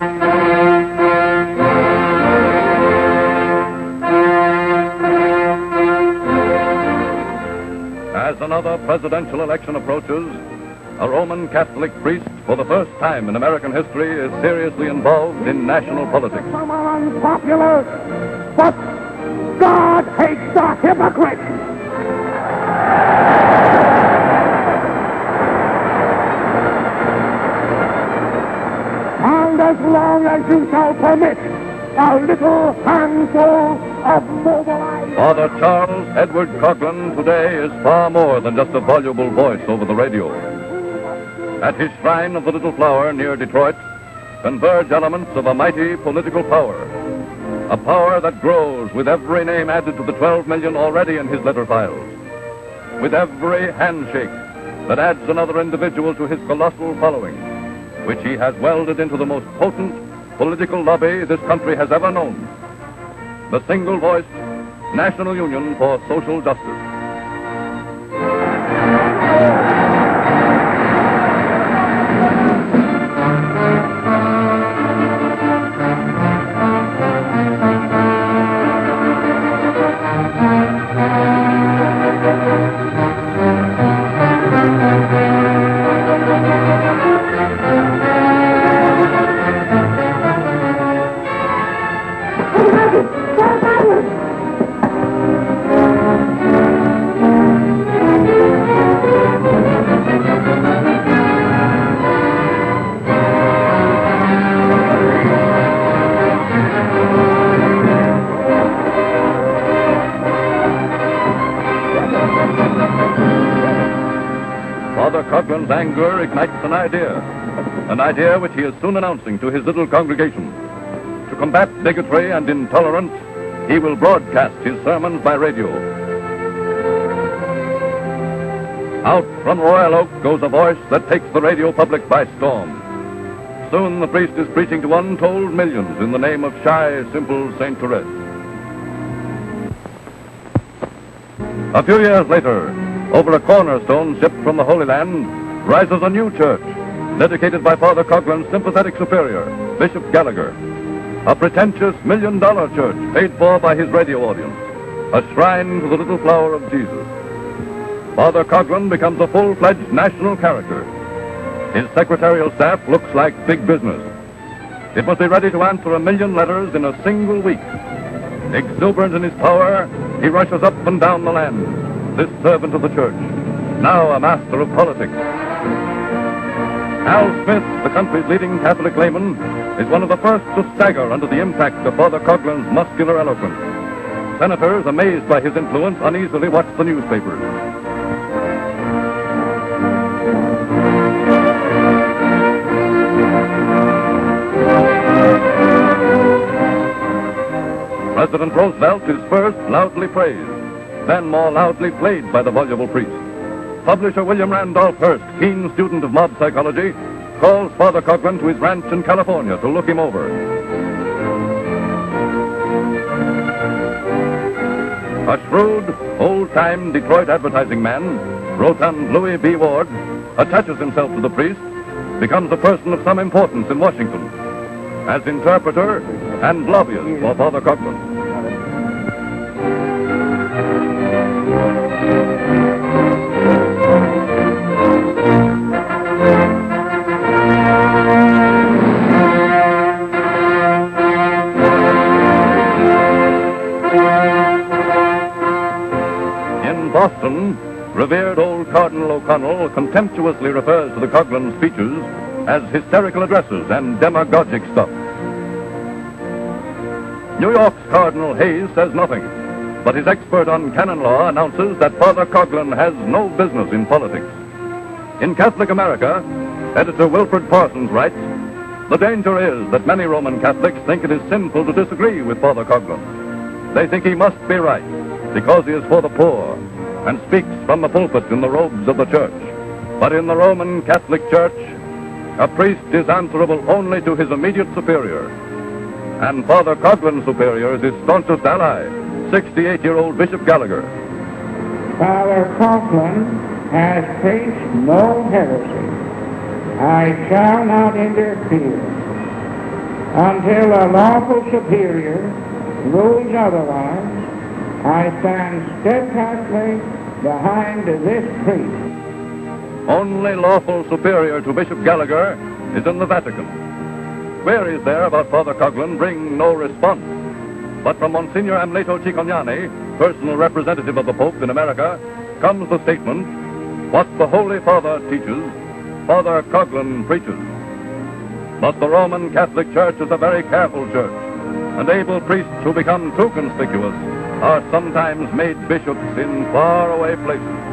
As another presidential election approaches, a Roman Catholic priest, for the first time in American history, is seriously involved in national politics. Some are unpopular, but God hates the hypocrite. And as long as you shall permit a little handful of mobilized... Father Charles Edward Coughlin today is far more than just a voluble voice over the radio. At his shrine of the Little Flower near Detroit converge elements of a mighty political power. A power that grows with every name added to the 12 million already in his letter files. With every handshake that adds another individual to his colossal following, which he has welded into the most potent political lobby this country has ever known. The single-voiced National Union for Social Justice. Father Coughlin's anger ignites an idea which he is soon announcing to his little congregation. To combat bigotry and intolerance, he will broadcast his sermons by radio. Out from Royal Oak goes a voice that takes the radio public by storm. Soon the priest is preaching to untold millions in the name of shy, simple St. Therese. A few years later, over a cornerstone shipped from the Holy Land, rises a new church, dedicated by Father Coughlin's sympathetic superior, Bishop Gallagher. A pretentious $1 million church paid for by his radio audience. A shrine to the Little Flower of Jesus. Father Coughlin becomes a full-fledged national character. His secretarial staff looks like big business. It must be ready to answer 1 million letters in a single week. Exuberant in his power, he rushes up and down the land, this servant of the church, now a master of politics. Al Smith, the country's leading Catholic layman, is one of the first to stagger under the impact of Father Coughlin's muscular eloquence. Senators, amazed by his influence, uneasily watch the newspapers. President Roosevelt is first loudly praised, then more loudly played by the voluble priest. Publisher William Randolph Hearst, keen student of mob psychology, calls Father Coughlin to his ranch in California to look him over. A shrewd, old-time Detroit advertising man, rotund Louis B. Ward, attaches himself to the priest, becomes a person of some importance in Washington, as interpreter and lobbyist for Father Coughlin. In Boston, revered old Cardinal O'Connell contemptuously refers to the Coughlin speeches as hysterical addresses and demagogic stuff. New York's Cardinal Hayes says nothing, but his expert on canon law announces that Father Coughlin has no business in politics. In Catholic America, editor Wilfred Parsons writes, "The danger is that many Roman Catholics think it is sinful to disagree with Father Coughlin. They think he must be right because he is for the poor and speaks from the pulpit in the robes of the church. But in the Roman Catholic Church, a priest is answerable only to his immediate superior. And Father Coughlin's superior is his staunchest ally, 68-year-old Bishop Gallagher." Father Coughlin has faced no heresy. I shall not interfere. Until a lawful superior rules otherwise, I stand steadfastly behind this priest. Only lawful superior to Bishop Gallagher is in the Vatican. Queries there about Father Coughlin bring no response. But from Monsignor Amleto Cicognani, personal representative of the Pope in America, comes the statement, what the Holy Father teaches, Father Coughlin preaches. But the Roman Catholic Church is a very careful church, and able priests who become too conspicuous are sometimes made bishops in faraway places.